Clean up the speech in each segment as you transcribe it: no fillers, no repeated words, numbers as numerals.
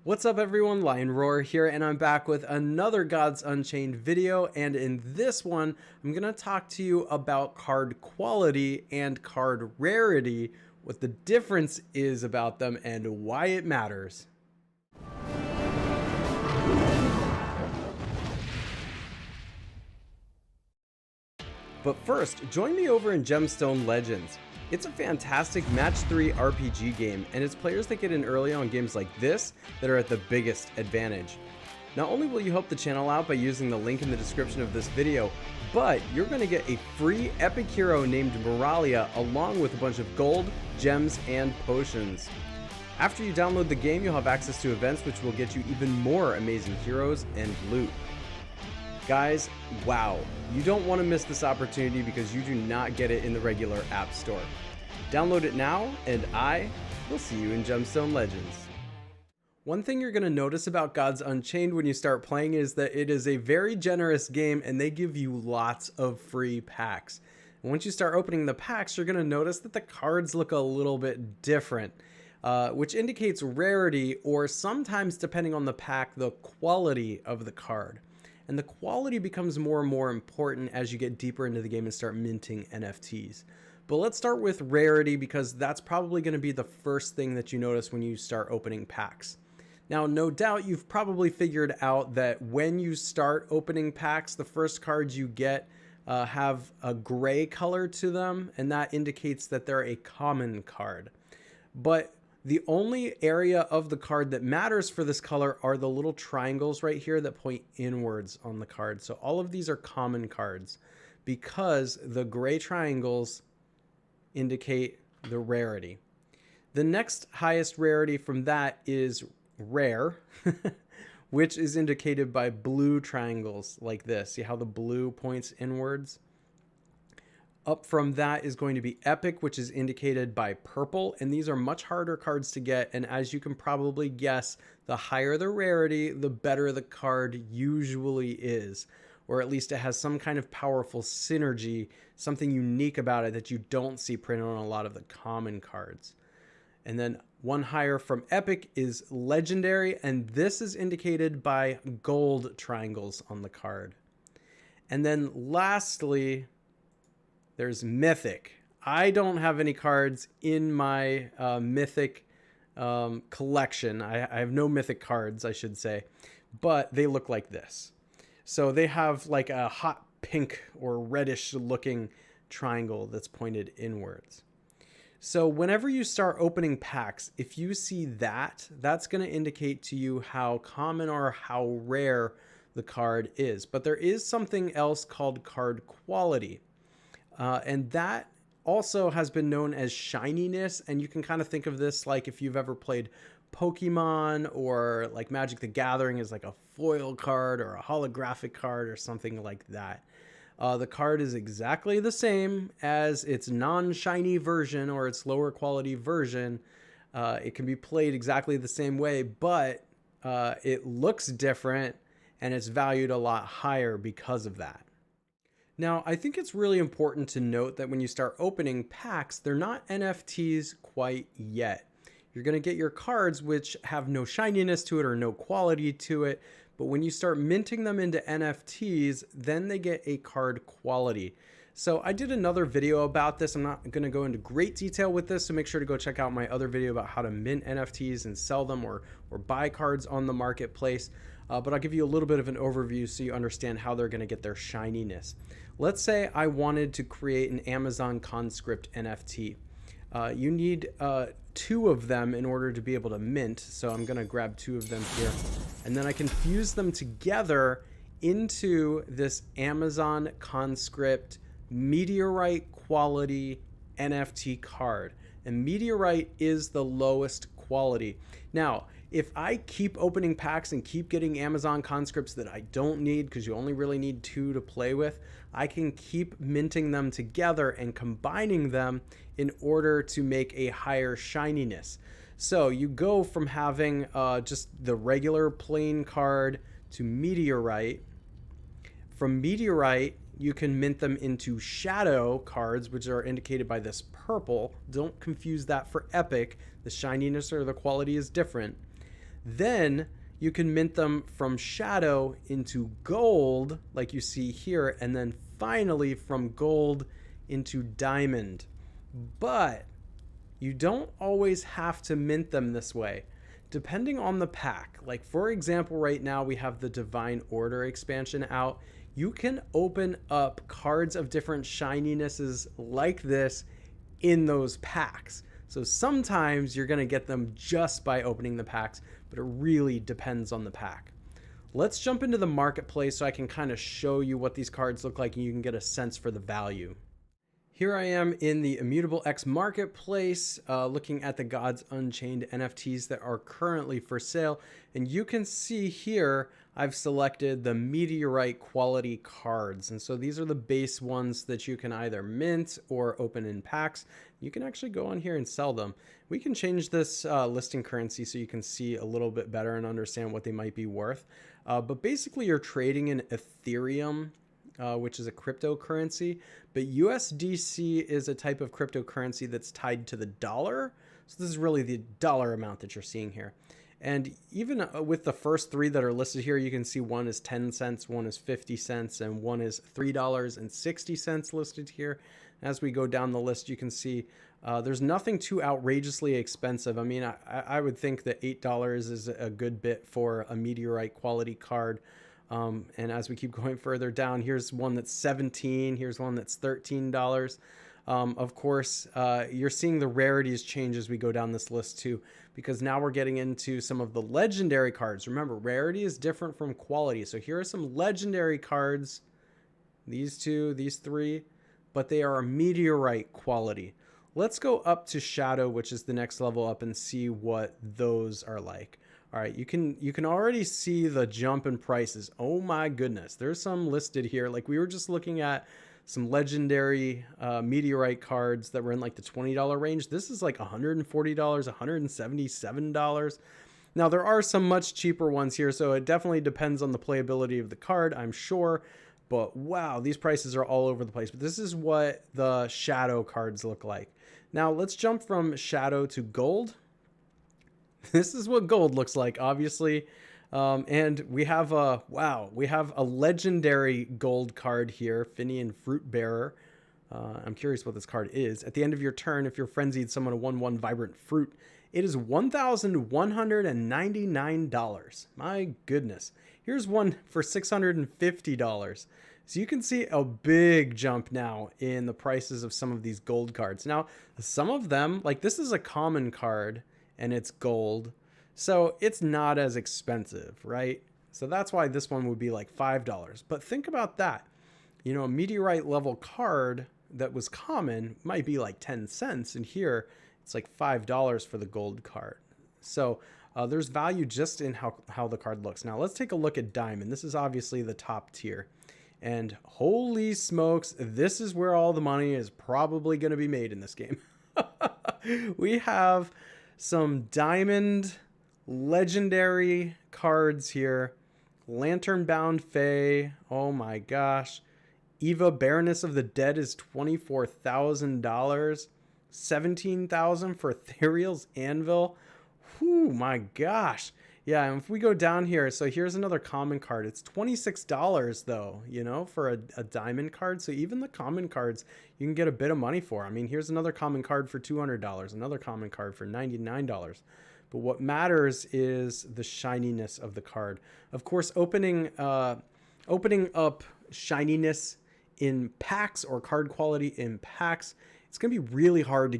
What's up everyone, Lion Roar here, and I'm back with another Gods Unchained video, and in this one, I'm going to talk to you about card quality and card rarity, what the difference is about them, and why it matters. But first, join me over in Gemstone Legends. It's a fantastic match 3 RPG game, and it's players that get in early on games like this that are at the biggest advantage. Not only will you help the channel out by using the link in the description of this video, but you're going to get a free epic hero named Moralia along with a bunch of gold, gems, and potions. After you download the game, you'll have access to events which will get you even more amazing heroes and loot. Guys, wow, you don't want to miss this opportunity because you do not get it in the regular App Store. Download it now, and I will see you in Gemstone Legends. One thing you're going to notice about Gods Unchained when you start playing is that it is a very generous game and they give you lots of free packs. And once you start opening the packs, you're going to notice that the cards look a little bit different, which indicates rarity, or sometimes, depending on the pack, the quality of the card. And the quality becomes more and more important as you get deeper into the game and start minting NFTs. But let's start with rarity because that's probably going to be the first thing that you notice when you start opening packs. Now, no doubt you've probably figured out that when you start opening packs, the first cards you get have a gray color to them, and that indicates that they're a common card. But the only area of the card that matters for this color are the little triangles right here that point inwards on the card. So all of these are common cards because the gray triangles indicate the rarity. The next highest rarity from that is rare, which is indicated by blue triangles like this. See how the blue points inwards? Up from that is going to be epic, which is indicated by purple, and these are much harder cards to get, and as you can probably guess, the higher the rarity, the better the card usually is, or at least it has some kind of powerful synergy, something unique about it that you don't see printed on a lot of the common cards. And then one higher from epic is legendary, and this is indicated by gold triangles on the card. And then lastly, there's Mythic. I don't have any cards in my Mythic collection. I have no Mythic cards, I should say, but they look like this. So they have like a hot pink or reddish looking triangle that's pointed inwards. So whenever you start opening packs, if you see that, that's going to indicate to you how common or how rare the card is. But there is something else called card quality. And that also has been known as shininess, and you can kind of think of this like if you've ever played Pokemon, or like Magic the Gathering is like a foil card or a holographic card or something like that. The card is exactly the same as its non-shiny version or its lower quality version. It can be played exactly the same way, but it looks different and it's valued a lot higher because of that. Now, I think it's really important to note that when you start opening packs, they're not NFTs quite yet. You're going to get your cards which have no shininess to it or no quality to it, but when you start minting them into NFTs, then they get a card quality. So I did another video about this. I'm not going to go into great detail with this, so make sure to go check out my other video about how to mint NFTs and sell them or buy cards on the marketplace. But I'll give you a little bit of an overview so you understand how they're going to get their shininess. Let's say I wanted to create an Amazon Conscript NFT. You need 2 of them in order to be able to mint, so I'm going to grab 2 of them here. And then I can fuse them together into this Amazon Conscript Meteorite quality NFT card. And Meteorite is the lowest quality. Now, if I keep opening packs and keep getting Amazon Conscripts that I don't need, because you only really need 2 to play with, I can keep minting them together and combining them in order to make a higher shininess. So you go from having just the regular plain card to Meteorite. From Meteorite, you can mint them into shadow cards, which are indicated by this purple. Don't confuse that for epic. The shininess or the quality is different. Then you can mint them from shadow into gold, like you see here, and then finally from gold into diamond. But you don't always have to mint them this way. Depending on the pack, like for example, right now we have the Divine Order expansion out. You can open up cards of different shininesses like this in those packs. So sometimes you're going to get them just by opening the packs, but it really depends on the pack. Let's jump into the marketplace so I can kind of show you what these cards look like and you can get a sense for the value. Here I am in the Immutable X marketplace, looking at the Gods Unchained NFTs that are currently for sale. And you can see here, I've selected the meteorite quality cards. And so these are the base ones that you can either mint or open in packs. You can actually go on here and sell them. We can change this listing currency so you can see a little bit better and understand what they might be worth. But basically you're trading in Ethereum, which is a cryptocurrency, but USDC is a type of cryptocurrency that's tied to the dollar. So this is really the dollar amount that you're seeing here. And even with the first three that are listed here, you can see one is 10 cents, one is 50 cents, and one is $3.60 listed here. As we go down the list, you can see there's nothing too outrageously expensive. I mean, I would think that $8 is a good bit for a meteorite quality card. And as we keep going further down, here's one that's $17, here's one that's $13. Of course, you're seeing the rarities change as we go down this list too, because now we're getting into some of the legendary cards. Remember, rarity is different from quality. So here are some legendary cards, these two, these three, but they are a meteorite quality. Let's go up to shadow, which is the next level up, and see what those are like. All right, you can already see the jump in prices. Oh my goodness, there's some listed here. Like we were just looking at some legendary meteorite cards that were in like the $20 range. This is like $140, $177. Now there are some much cheaper ones here, so it definitely depends on the playability of the card, I'm sure. But wow, these prices are all over the place. But this is what the shadow cards look like. Now let's jump from shadow to gold. This is what gold looks like, obviously. And we have a legendary gold card here, Finian Fruit Bearer. I'm curious what this card is. At the end of your turn, if you're frenzied, summon a 1/1 Vibrant Fruit. It is $1,199. My goodness. Here's one for $650. So you can see a big jump now in the prices of some of these gold cards. Now, some of them, like this is a common card, and it's gold, so it's not as expensive, right? So that's why this one would be like $5. But think about that. You know, a meteorite level card that was common might be like 10 cents, and here it's like $5 for the gold card. So there's value just in how the card looks. Now let's take a look at diamond. This is obviously the top tier, and holy smokes, this is where all the money is probably going to be made in this game. We have some diamond legendary cards here. Lantern Bound Fae. Oh my gosh. Eva, Baroness of the Dead is $24,000. $17,000 for Ethereal's Anvil. Whew, my gosh. Yeah, and if we go down here, so here's another common card. It's $26 though, you know, for a diamond card. So even the common cards, you can get a bit of money for. I mean, here's another common card for $200, another common card for $99. But what matters is the shininess of the card. Of course, opening up shininess in packs or card quality in packs, it's going to be really hard to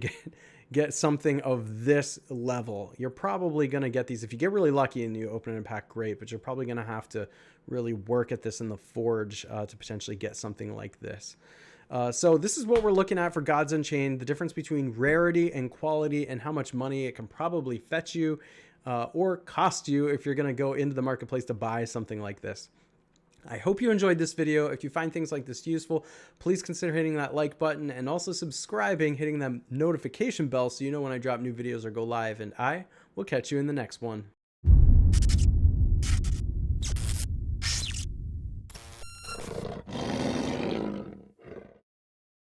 get something of this level. You're probably going to get these if you get really lucky and you open it in a pack, great, but you're probably going to have to really work at this in the forge to potentially get something like this. So this is what we're looking at for Gods Unchained, the difference between rarity and quality and how much money it can probably fetch you or cost you if you're going to go into the marketplace to buy something like this. I hope you enjoyed this video. If you find things like this useful, please consider hitting that like button and also subscribing, hitting that notification bell so you know when I drop new videos or go live, and I will catch you in the next one.